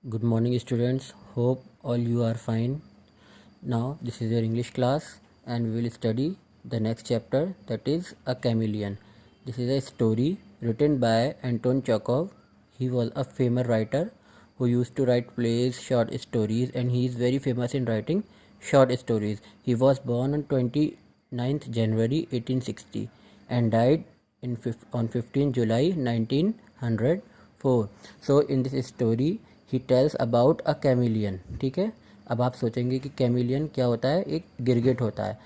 Good morning, students. Hope all you are fine. Now, this is your English class, and we will study the next chapter, that is A Chameleon. This is a story written by Anton Chekhov. He was a famous writer who used to write plays, short stories, and he is very famous in writing short stories. He was born on 29th January 1860 and died on 15 July 1904. So in this story he tells about a chameleon. ठीक है, अब आप सोचेंगे कि chameleon क्या होता है। एक गिरगिट होता है,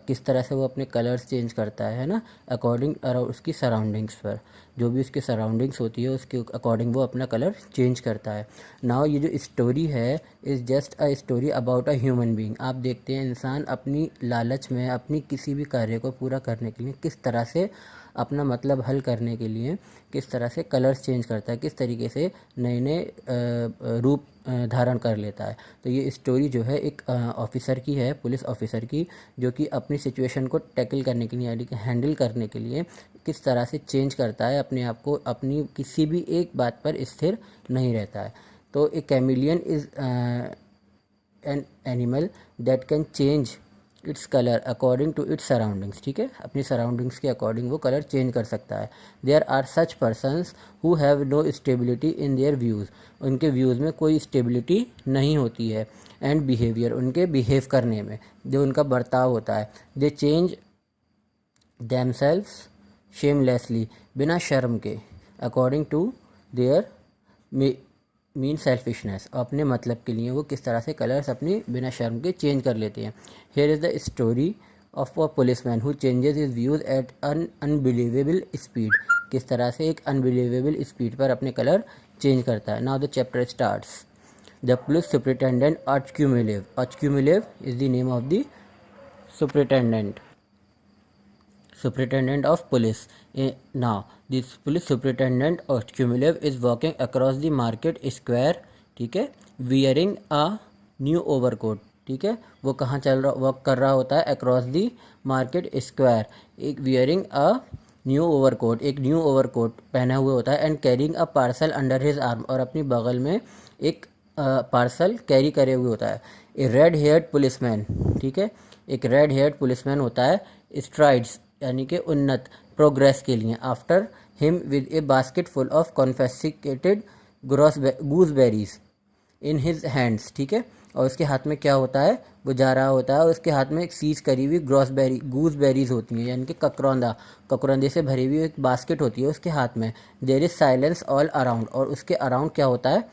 किस तरह से वो अपने कलर्स चेंज करता है ना, अकॉर्डिंग उसकी सराउंडिंग्स पर। जो भी उसकी सराउंडिंग्स होती है उसके अकॉर्डिंग वो अपना कलर चेंज करता है। नाउ ये जो स्टोरी है is just a story about a human being. आप देखते हैं इंसान अपनी लालच में अपनी किसी भी कार्य को पूरा करने के लिए किस तरह से अपना मतलब हल करने के लिए किस तरह से कलर्स चेंज करता है, किस तरीके से नए नए रूप धारण कर लेता है। तो ये स्टोरी जो है एक ऑफिसर की है, पुलिस ऑफिसर की, जो कि अपनी सिचुएशन को टैकल करने के लिए यानी कि हैंडल करने के लिए किस तरह से चेंज करता है अपने आप को, अपनी किसी भी एक बात पर स्थिर नहीं रहता है। तो a chameleon is an animal that can change its colour according to its surroundings. ठीक है, अपनी सराउंडिंग्स के अकॉर्डिंग वो कलर चेंज कर सकता है। There are such persons who have no stability in their views. उनके व्यूज़ में कोई स्टेबिलिटी नहीं होती है। एंड बिहेवियर, उनके बिहेव करने में जो उनका बर्ताव होता है। दे चेंज देमसेल्व्स शेमलेसली, बिना शर्म के, according to their mean selfishness, अपने मतलब के लिए वो किस तरह से कलर्स अपनी बिना शर्म के चेंज कर लेते हैं। Here is the story of a policeman who changes his views at an unbelievable speed. किस तरह से एक अनबिलीवेबल स्पीड पर अपने कलर चेंज करता है। Now the chapter starts. The police superintendent Ochumulev. Ochumulev is the name of the superintendent of police. Now this police superintendent Ochumulev is walking across the market square, ठीक है, wearing a new overcoat। ठीक है, वो कहाँ चल रहा walk कर रहा होता है, अक्रॉस दी मार्केट स्क्वायर, एक वियरिंग अ न्यू ओवरकोट, एक न्यू ओवरकोट पहना हुआ होता है। And carrying a parcel under his arm, और अपनी बगल में एक पार्सल कैरी करे हुए होता है। ए रेड हेयर्ड पुलिसमैन, ठीक है, एक रेड हेयर्ड पुलिसमैन होता है। स्ट्राइड्स यानी कि उन्नत, प्रोग्रेस के लिए। After him with a basket full of confiscated gooseberries in his hands. ठीक है, और उसके हाथ में क्या होता है, वो जा रहा होता है और उसके हाथ में एक सीज करी हुई गूसबेरीज होती हैं, यानी कि ककरौंदे से भरी हुई एक बास्केट होती है उसके हाथ में। There is silence all around, और उसके अराउंड क्या होता है,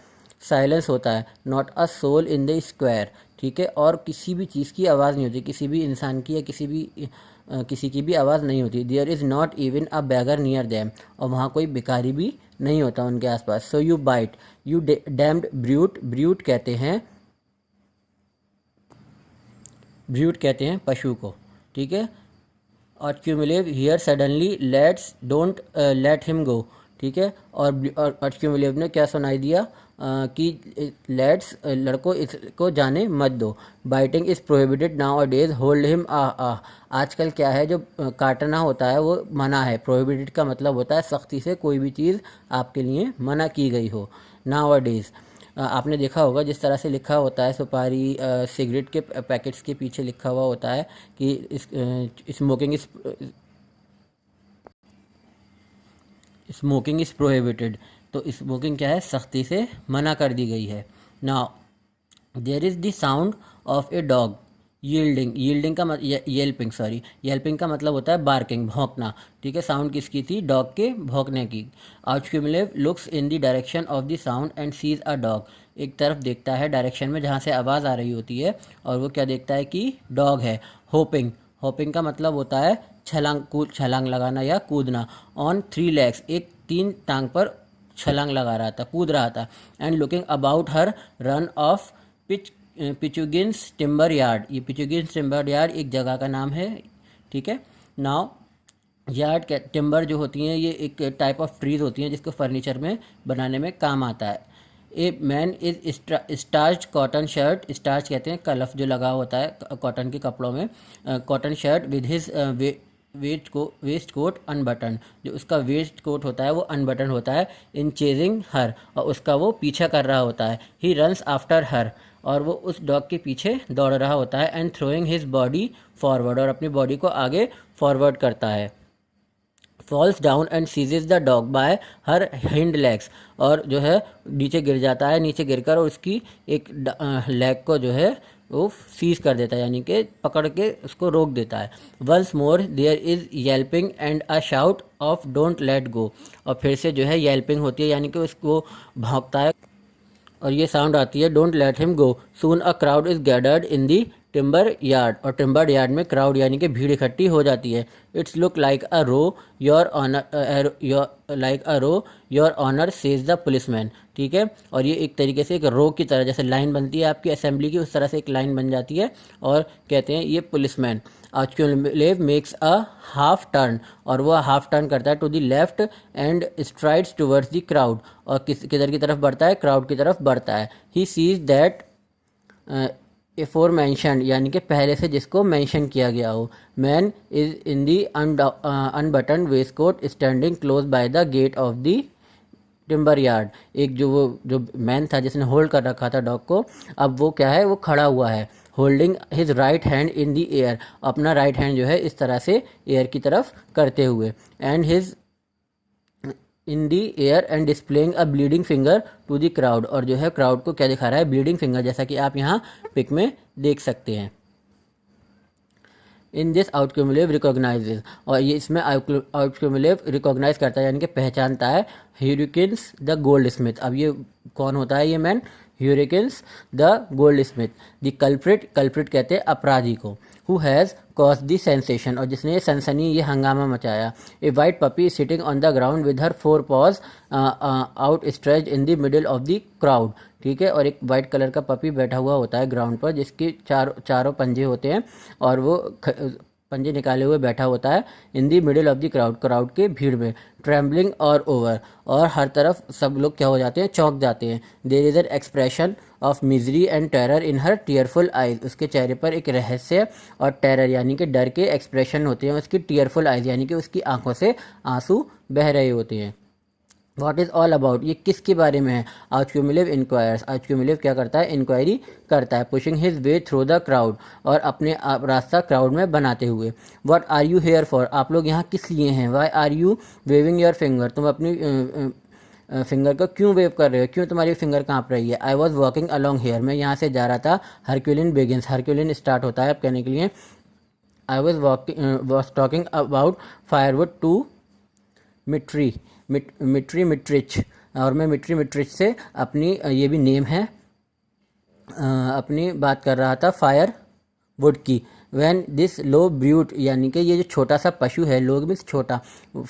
साइलेंस होता है। Not a soul in the square, ठीक है, और किसी भी चीज़ की आवाज़ नहीं होती, किसी भी इंसान की या किसी की भी आवाज़ नहीं होती। There is not even a beggar near them, और वहाँ कोई भिखारी भी नहीं होता उनके आसपास। So you bite you damned brute, brute कहते हैं पशु को। ठीक है, Ochumulev here suddenly let's don't let him go. ठीक है, और Ochumulev ने क्या सुनाई दिया कि लेट्स लड़को इसको जाने मत दो। Biting is prohibited now a days, hold him आजकल क्या है, जो काटना होता है वो मना है। प्रोहिबिटेड का मतलब होता है सख्ती से कोई भी चीज़ आपके लिए मना की गई हो। नाउ अ डेज, आपने देखा होगा जिस तरह से लिखा होता है सुपारी सिगरेट के पैकेट्स के पीछे लिखा हुआ होता है कि स्मोकिंग इज़ प्रोहिबिटेड। तो स्मोकिंग क्या है, सख्ती से मना कर दी गई है। Now there is the sound of a dog yielding का येल्पिंग का मतलब होता है बार्किंग, भौंकना। ठीक है, साउंड किसकी थी, डॉग के भौंकने की। Ochumulev looks in the direction of the sound and sees a dog, एक तरफ देखता है डायरेक्शन में जहाँ से आवाज़ आ रही होती है, और वो क्या देखता है कि डॉग है। होपिंग का मतलब होता है छलांग लगाना या कूदना। ऑन 3 legs, एक 3 टांग पर छलांग लगा रहा था, कूद रहा था। And looking about her run of Pichugin's timber yard, ये पिचुगिन्स टिम्बर यार्ड एक जगह का नाम है। ठीक है, नाउ यार्ड के टिम्बर जो होती हैं ये एक टाइप ऑफ ट्रीज होती हैं जिसको फर्नीचर में बनाने में काम आता है। A man is starch cotton shirt, starch कहते हैं कलफ जो लगा होता है कॉटन के कपड़ों में, cotton shirt with his waist coat unbutton, जो उसका वेस्ट कोट होता है वो अनबटन होता है। इन चेजिंग हर, और उसका वो पीछा कर रहा होता है। ही रन्स आफ्टर हर, और वो उस डॉग के पीछे दौड़ रहा होता है। And throwing his body forward, और अपनी बॉडी को आगे फॉरवर्ड करता है। Falls down and सीजेज the dog bye her hind legs, और जो है नीचे गिर जाता है, नीचे गिरकर और उसकी एक लेग को जो है वो सीज कर देता है, यानी कि पकड़ के उसको रोक देता है। Once more there is yelping and a shout of don't let go, और फिर से जो है येल्पिंग होती है, यानी कि उसको भौंकता है और ये साउंड आती है, don't let him go. Soon a crowd is gathered in the timber yard, और टिम्बर यार्ड में क्राउड यानी कि भीड़ इकट्ठी हो जाती है। It's look like a row your honour, like a row your honour says the policeman, ठीक है। और ये एक तरीके से एक रो की तरह, जैसे लाइन बनती है आपकी असेंबली की, उस तरह से एक लाइन बन जाती है, और कहते हैं ये policeman. Ochumelov makes a half turn, और वह हाफ टर्न करता है to the left and strides towards the crowd, और किधर की तरफ बढ़ता है, क्राउड की तरफ बढ़ता है। He sees that aforementioned, यानी कि पहले से जिसको मेंशन किया गया हो। Man is in the unbutton waist coat standing close by the gate of the timber yard, एक जो मैन था जिसने होल्ड कर रखा था डॉग को, अब वो क्या है, वो खड़ा हुआ है। Holding his right hand in the air, अपना राइट हैंड जो है इस तरह से एयर की तरफ करते हुए। And his in the air and displaying a bleeding finger to the crowd, और जो है क्राउड को क्या दिखा रहा है, ब्लीडिंग फिंगर, जैसा कि आप यहाँ पिक में देख सकते हैं। इन दिस आउटक्यूमुलेव रिकॉग्नाइजेज, और ये इसमें आउटक्यूमुलेव रिकॉग्नाइज करता है, यानी कि पहचानता है ह्यूरिकन्स द गोल्ड स्मिथ। अब ये कौन होता है, ये man Hryukin's the goldsmith. The culprit, culprit कहते हैं अपराधी को। Who has caused the sensation, और जिसने ये सनसनी, ये हंगामा मचाया। A white puppy sitting on the ground with her 4 paws out stretched in the middle of the crowd, ठीक है। और एक वाइट कलर का पपी बैठा हुआ होता है ग्राउंड पर, जिसके चारों पंजे होते हैं, और वो पंजे निकाले हुए बैठा होता है in the middle of the crowd, crowd के भीड़ में। ट्रेम्बलिंग और ओवर, और हर तरफ सब लोग क्या हो जाते हैं, चौंक जाते हैं। There is an expression of misery and terror in her tearful eyes, उसके चेहरे पर एक रहस्य और टेरर यानी कि डर के एक्सप्रेशन होते हैं उसकी टीयरफुल आइज, यानी कि उसकी आंखों से आंसू बह रहे होते हैं। व्हाट इज़ ऑल अबाउट, ये किसके बारे में है। आर्चक्यूमुलेव इंक्वायर्स, आर्चक्यूमुलेव क्या करता है, इंक्वायरी करता है। Pushing his way through the crowd, और अपने रास्ता क्राउड में बनाते हुए। What are you here for, आप लोग यहाँ किस लिए हैं। Why are you waving your finger, तुम अपनी फिंगर को क्यों वेव कर रहे हो, क्यों तुम्हारी फिंगर काँप रही है। I was walking along here, मैं यहाँ से जा रहा था। हरक्यूलिन बिगिंस, हरक्यूलिन स्टार्ट होता है अब कहने के लिए। I was talking about firewood to Mitri Mitrich, और मैं मिट्री मिट्रिच से अपनी ये भी नेम है, अपनी बात कर रहा था फायर वुड की। वैन दिस लो ब्रूट, यानी कि ये जो छोटा सा पशु है, लोग मीन्स छोटा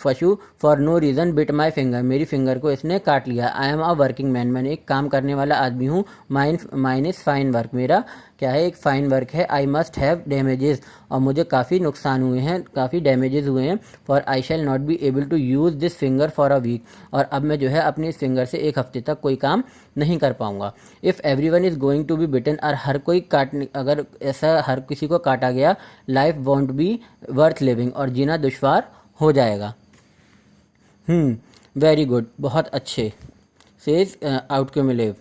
पशु, for no reason bit my finger, मेरी फिंगर को इसने काट लिया। I am a working man, मैंने एक काम करने वाला आदमी हूँ। माइन इज़ फाइन वर्क, मेरा क्या है, एक फ़ाइन वर्क है। आई मस्ट हैव डैमेजेस, और मुझे काफ़ी नुकसान हुए हैं, काफ़ी डैमेजेस हुए हैं। For I shall not be able to use this finger for a week, और अब मैं जो है अपनी इस फिंगर से एक हफ्ते तक कोई काम नहीं कर पाऊँगा। If everyone is going to be bitten, और हर कोई काटने, अगर ऐसा हर किसी को काटा गया, life want B worth living, और जीना दुश्वार हो जाएगा। वेरी गुड, बहुत अच्छे, सेज आउटक्यूमुलेव।